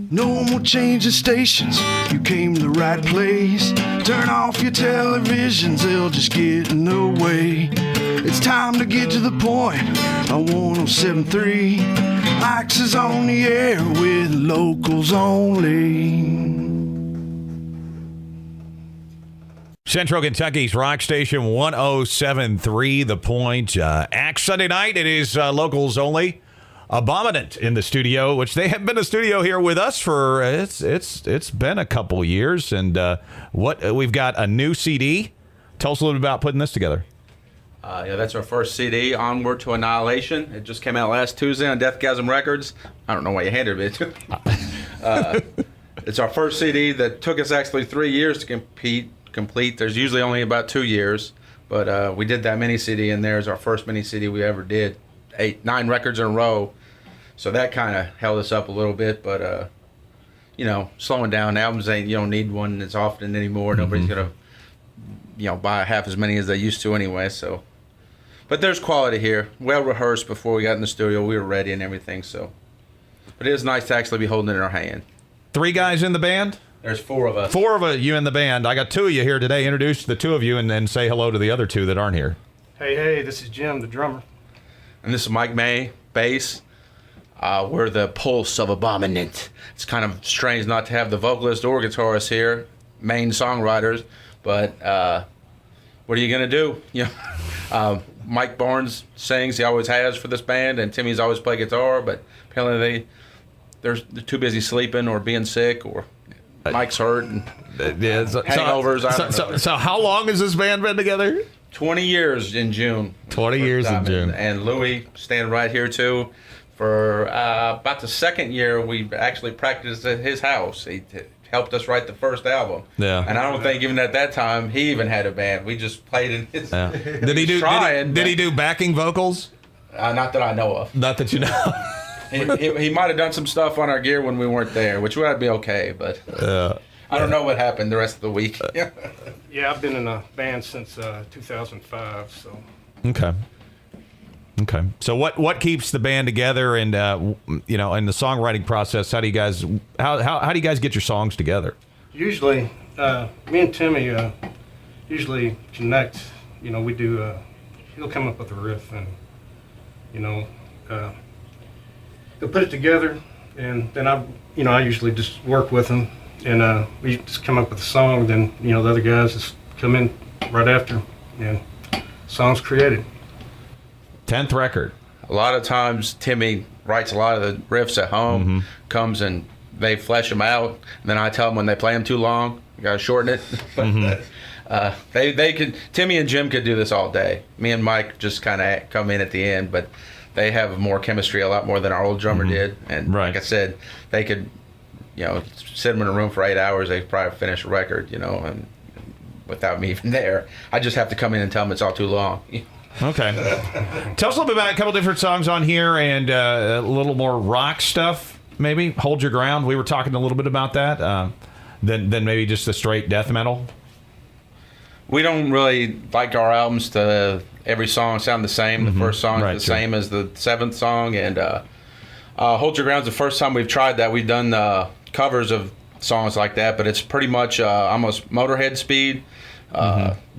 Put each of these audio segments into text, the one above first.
No more changing stations, you came to the right place. Turn off your televisions, they'll just get in the way. It's time to get to the point on 107.3. Max is on the air with locals only. Central Kentucky's rock station 107.3 The Point. Axe Sunday night, it is locals only. Abominant in the studio, which they have been in the studio here with us for it's been a couple years, and we've got a new CD. Tell us a little bit about putting this together. Yeah, that's our first CD, Onward to Annihilation. It just came out last Tuesday on Deathgasm Records. I don't know why you handed it to me. It's our first CD that took us actually 3 years to complete. There's usually only about 2 years, but we did that mini CD, and there's our first mini CD we ever did. 9 records in a row. So that kind of held us up a little bit, but slowing down. Albums you don't need one as often anymore. Mm-hmm. Nobody's gonna buy half as many as they used to anyway. So, but there's quality here. Well rehearsed before we got in the studio. We were ready and everything. So, but it is nice to actually be holding it in our hand. 3 guys in the band. There's 4 of us. 4 of you in the band. I got 2 of you here today. Introduce the 2 of you and then say hello to the other 2 that aren't here. Hey, this is Jim, the drummer. And this is Mike May, bass. We're the pulse of Abominant. It's kind of strange not to have the vocalist or guitarist here, main songwriters, but what are you going to do? Mike Barnes sings, he always has for this band, and Timmy's always played guitar, but apparently they're too busy sleeping or being sick, or Mike's hurt and hangovers. So how long has this band been together? 20 years in June. 20 years in June. And Louis standing right here too. For about the 2nd year, we actually practiced at his house. He helped us write the first album. Yeah. And I don't think even at that time he even had a band. We just played in his. Yeah. Did he do backing vocals? Not that I know of. Not that you know. he might have done some stuff on our gear when we weren't there, which would be okay. But I don't know what happened the rest of the week. Yeah, I've been in a band since 2005. So. Okay. So what keeps the band together, and in the songwriting process? How do you guys get your songs together? Usually, me and Timmy usually connect. We do. He'll come up with a riff, and he'll put it together, and then I usually just work with him, and we just come up with a song. Then the other guys just come in right after, and song's created. 10th record. A lot of times Timmy writes a lot of the riffs at home, comes and they flesh them out, and then I tell them when they play them too long, you gotta shorten it. But they could. Timmy and Jim could do this all day. Me and Mike just kind of come in at the end, but they have more chemistry, a lot more than our old drummer did. And like I said, they could, sit them in a room for 8 hours. They could probably finish a record, and without me even there. I just have to come in and tell them it's all too long. Okay. Tell us a little bit about a couple different songs on here, and a little more rock stuff, maybe. Hold Your Ground. We were talking a little bit about that. Then maybe just the straight death metal. We don't really like our albums to every song sound the same. The first song is the same as the 7th song, and Hold Your Ground's the first time we've tried that. We've done covers of songs like that, but it's pretty much almost Motorhead speed.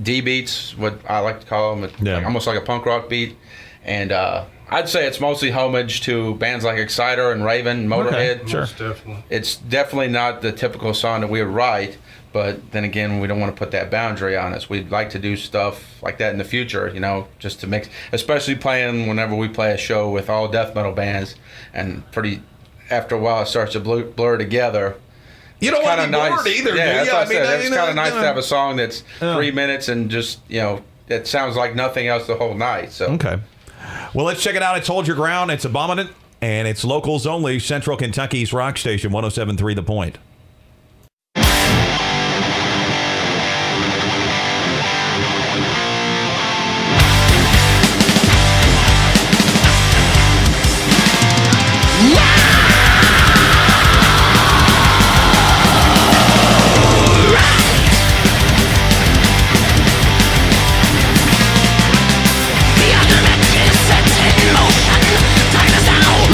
D beats, what I like to call them, like, almost like a punk rock beat, and I'd say it's mostly homage to bands like Exciter and Raven, Motorhead. Okay, sure. Definitely. It's definitely not the typical song that we would write, but then again, we don't want to put that boundary on us. We'd like to do stuff like that in the future, just to mix, especially playing whenever we play a show with all death metal bands, and after a while it starts to blur together. You don't want to be bored either, yeah, that's what I said. It's kind of nice to have a song that's 3 minutes and just, it sounds like nothing else the whole night. So okay. Well, let's check it out. It's Hold Your Ground. It's Abominant, and it's locals only. Central Kentucky's rock station, 107.3 The Point.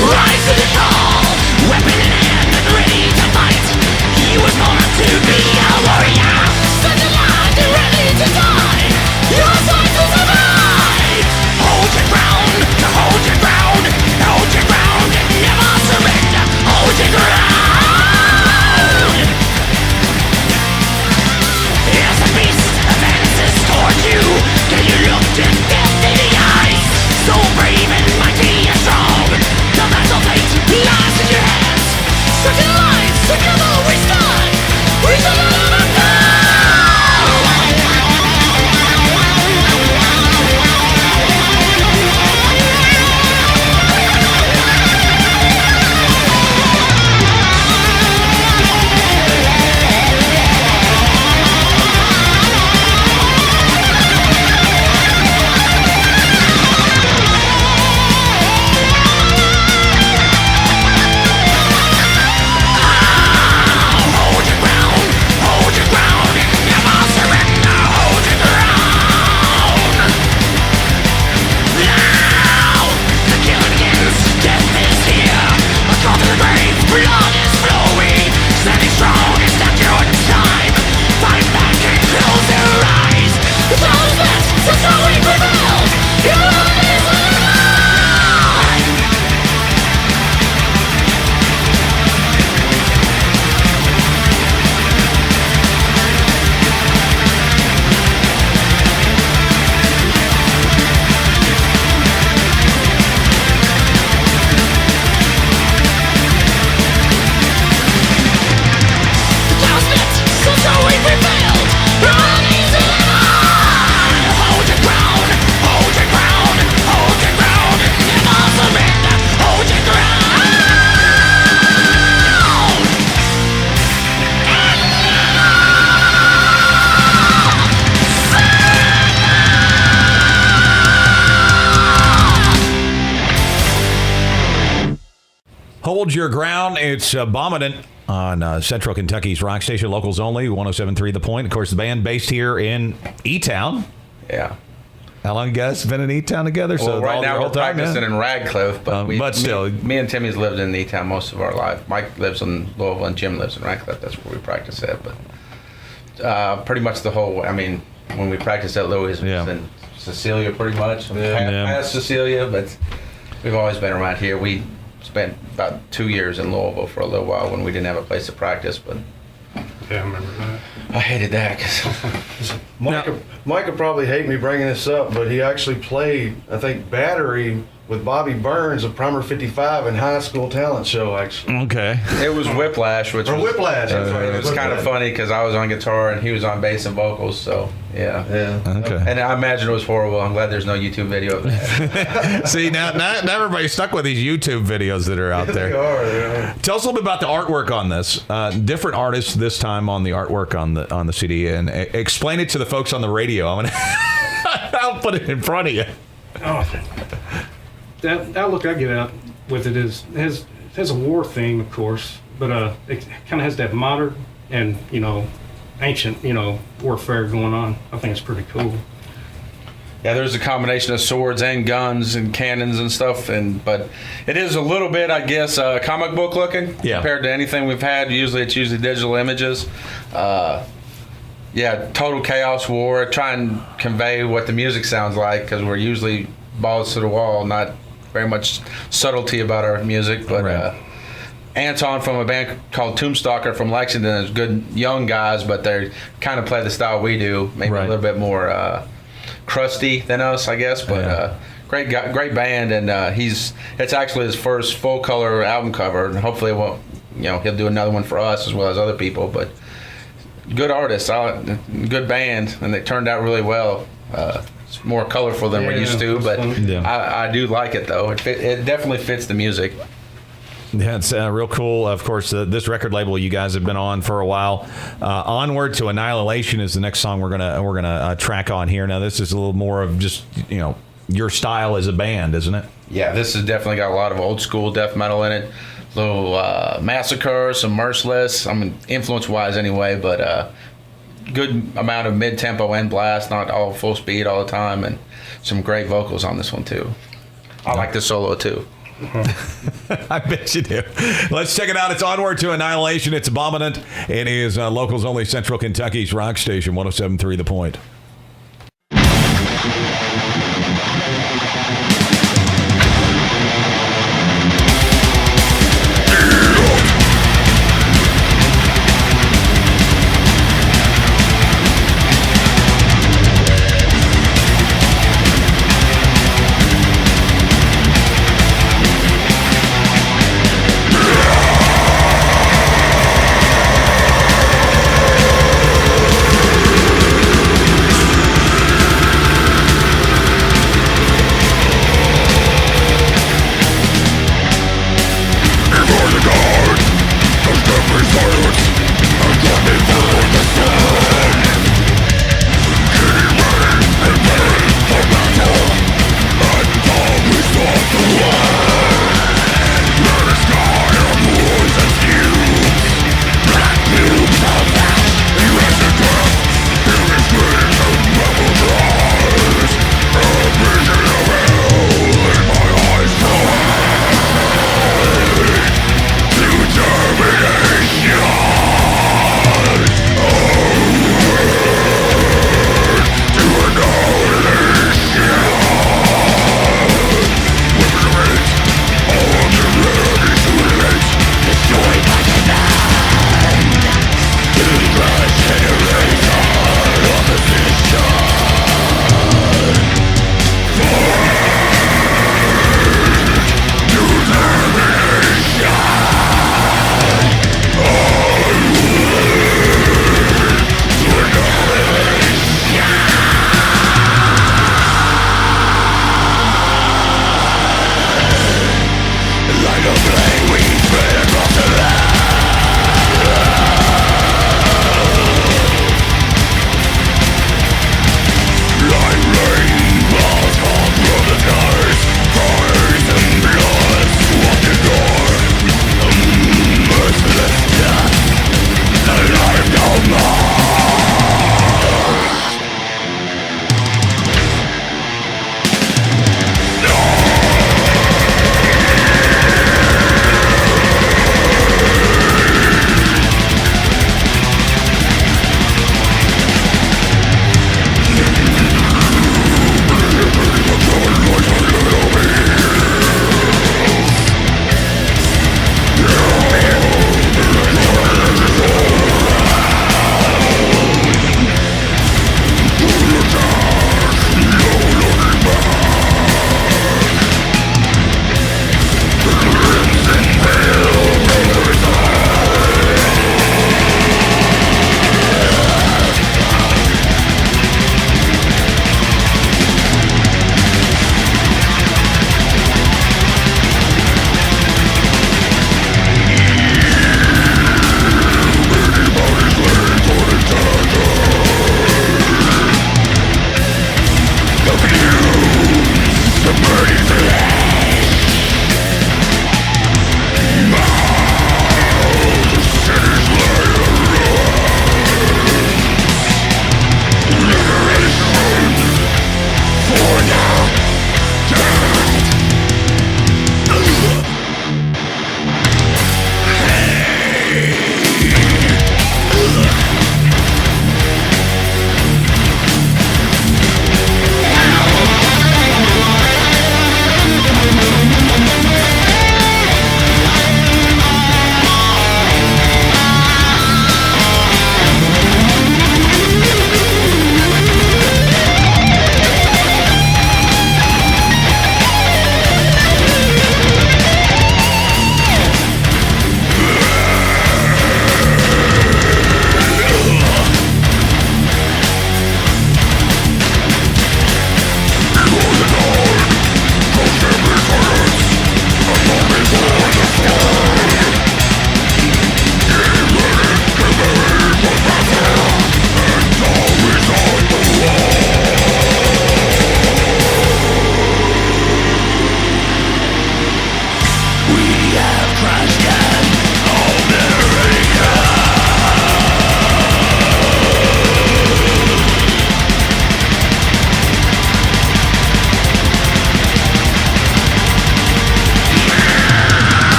Rise to the call, weapon in hand and ready Hold Your Ground. It's Abominant on Central Kentucky's rock station, locals only, 107.3 The Point. Of course, the band based here in E-Town. Yeah. How long you guys been in E-Town together? Well, right now we're practicing in Radcliffe, but still. Me and Timmy's lived in E-Town most of our life. Mike lives in Louisville and Jim lives in Radcliffe. That's where we practice at. But pretty much the whole, I mean, when we practiced at Louis, it was in Cecilia pretty much. Past Cecilia, but we've always been around here. We spent about 2 years in Louisville for a little while when we didn't have a place to practice, but Yeah, I remember that. I hated that because Mike would probably hate me bringing this up, but he actually played, I think, battery with Bobby Burns of Primer 55 in high school talent show, actually. Okay. it was Whiplash, which Or was, Whiplash. That's right. it was kind of funny because I was on guitar and he was on bass and vocals, so yeah. Yeah. Okay. And I imagine it was horrible. I'm glad there's no YouTube video of that. See, now everybody's stuck with these YouTube videos that are out They there. are. Tell us a little bit about the artwork on this. Different artists this time on the artwork on the CD, and explain it to the folks on the radio. I'll put it in front of you. Oh, that outlook I get out with it has a war theme, of course, but it kind of has that modern and ancient warfare going on. I think it's pretty cool. Yeah, there's a combination of swords and guns and cannons and stuff, but it is a little bit, I guess, comic book looking compared to anything we've had. Usually it's digital images. Yeah, total chaos war. Try and convey what the music sounds like because we're usually balls to the wall, not very much subtlety about our music. But Anton from a band called Tombstalker from Lexington is good young guys, but they kind of play the style we do, maybe a little bit more crusty than us, I guess. But great guy, great band, and it's actually his first full color album cover, and hopefully he'll do another one for us as well as other people. But good artist, good band, and they turned out really well. It's more colorful than we're used to, but I do like it though. It definitely fits the music. Yeah, it's real cool. Of course, this record label you guys have been on for a while. Onward to Annihilation is the next song we're gonna track on here. Now, this is a little more of just your style as a band, isn't it? Yeah, this has definitely got a lot of old school death metal in it. A little Massacre, some Merciless. I mean, influence wise anyway, but good amount of mid tempo and blast, not all full speed all the time, and some great vocals on this one too. I like the solo too. I bet you do. Let's check it out. It's Onward to Annihilation. It's Abominant. It is locals only, Central Kentucky's rock station, 107.3 The Point.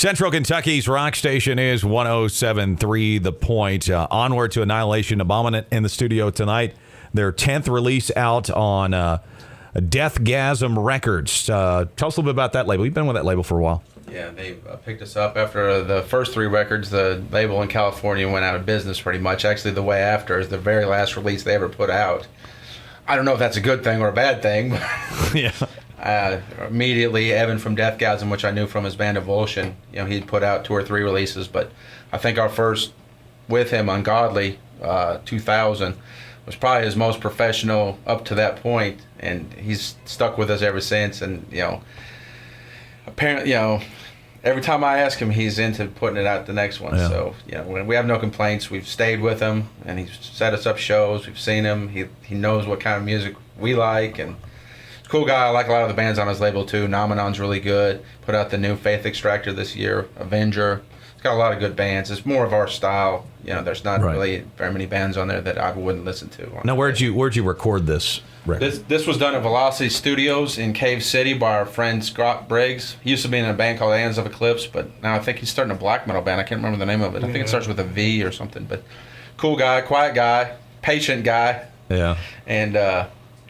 Central Kentucky's rock station is 107.3 The Point. Onward to Annihilation, Abominant in the studio tonight. Their 10th release out on Deathgasm Records. Tell us a little bit about that label. You've been with that label for a while. Yeah, they picked us up after the first 3 records. The label in California went out of business pretty much. Actually, the way after is the very last release they ever put out. I don't know if that's a good thing or a bad thing, but Yeah. immediately Evan from Deathgasm, which I knew from his band Evolution, he'd put out 2 or 3 releases, but I think our first with him, Ungodly, 2000, was probably his most professional up to that point, and he's stuck with us ever since. And apparently, every time I ask him, he's into putting it out the next one. Yeah. So we have no complaints. We've stayed with him, and he's set us up shows. We've seen him. He knows what kind of music we like, and he's a cool guy. I like a lot of the bands on his label too. Nominon's really good. Put out the new Faith Extractor this year. Avenger. It's got a lot of good bands. It's more of our style. There's not really very many bands on there that I wouldn't listen to. Now, where'd you record this record? This was done at Velocity Studios in Cave City by our friend Scott Briggs. He used to be in a band called Hands of Eclipse, but now I think he's starting a black metal band. I can't remember the name of it. I think it starts with a V or something. But cool guy, quiet guy, patient guy. Yeah. And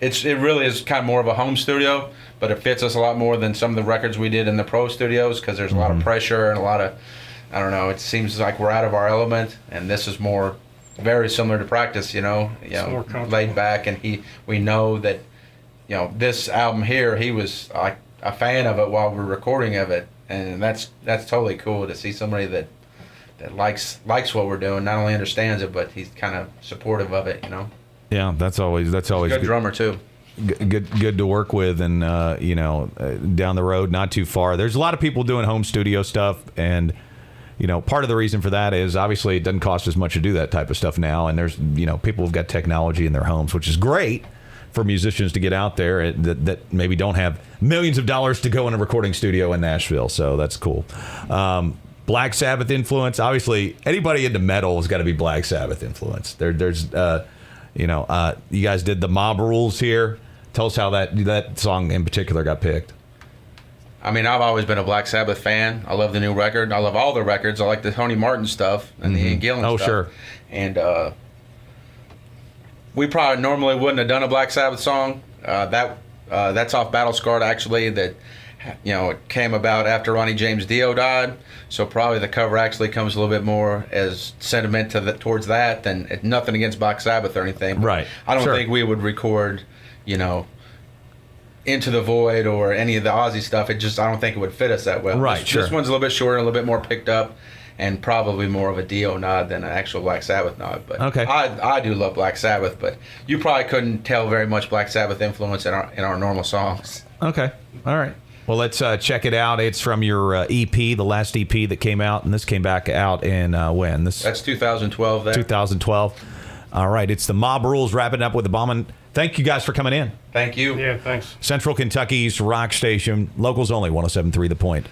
it really is kind of more of a home studio, but it fits us a lot more than some of the records we did in the pro studios because there's a lot of pressure and a lot of, I don't know, it seems like we're out of our element, and this is more very similar to Practice, more comfortable. laid back, and we know that, this album here, he was like a fan of it while we were recording of it, and that's totally cool to see somebody that likes what we're doing, not only understands it, but he's kind of supportive of it, Yeah, that's always Good drummer too. Good to work with, and down the road, not too far. There's a lot of people doing home studio stuff, and part of the reason for that is obviously it doesn't cost as much to do that type of stuff now, and there's people have got technology in their homes, which is great for musicians to get out there that maybe don't have millions of dollars to go in a recording studio in Nashville. So that's cool. Black Sabbath influence, obviously anybody into metal has got to be Black Sabbath influence. There's you guys did the Mob Rules here. Tell us how that song in particular got picked. I mean, I've always been a Black Sabbath fan. I love the new record. I love all the records. I like the Tony Martin stuff and the Ian Gillan stuff. Oh, sure. And we probably normally wouldn't have done a Black Sabbath song. That's off Battle Scarred, actually, that it came about after Ronnie James Dio died. So probably the cover actually comes a little bit more as sentiment towards that than nothing against Black Sabbath or anything. But right. I don't Sure. think we would record, Into the Void or any of the Ozzy stuff. I don't think it would fit us that well. Right, This sure. one's a little bit shorter, a little bit more picked up, and probably more of a Dio nod than an actual Black Sabbath nod. But Okay. I do love Black Sabbath, but you probably couldn't tell very much Black Sabbath influence in our normal songs. Okay. All right. Well, let's check it out. It's from your EP, the last EP that came out, and this came back out in when? That's 2012 there. 2012. All right. It's the Mob Rules, wrapping up with the Bombing. Thank you guys for coming in. Thank you. Yeah, thanks. Central Kentucky's rock station, locals only, 107.3 The Point.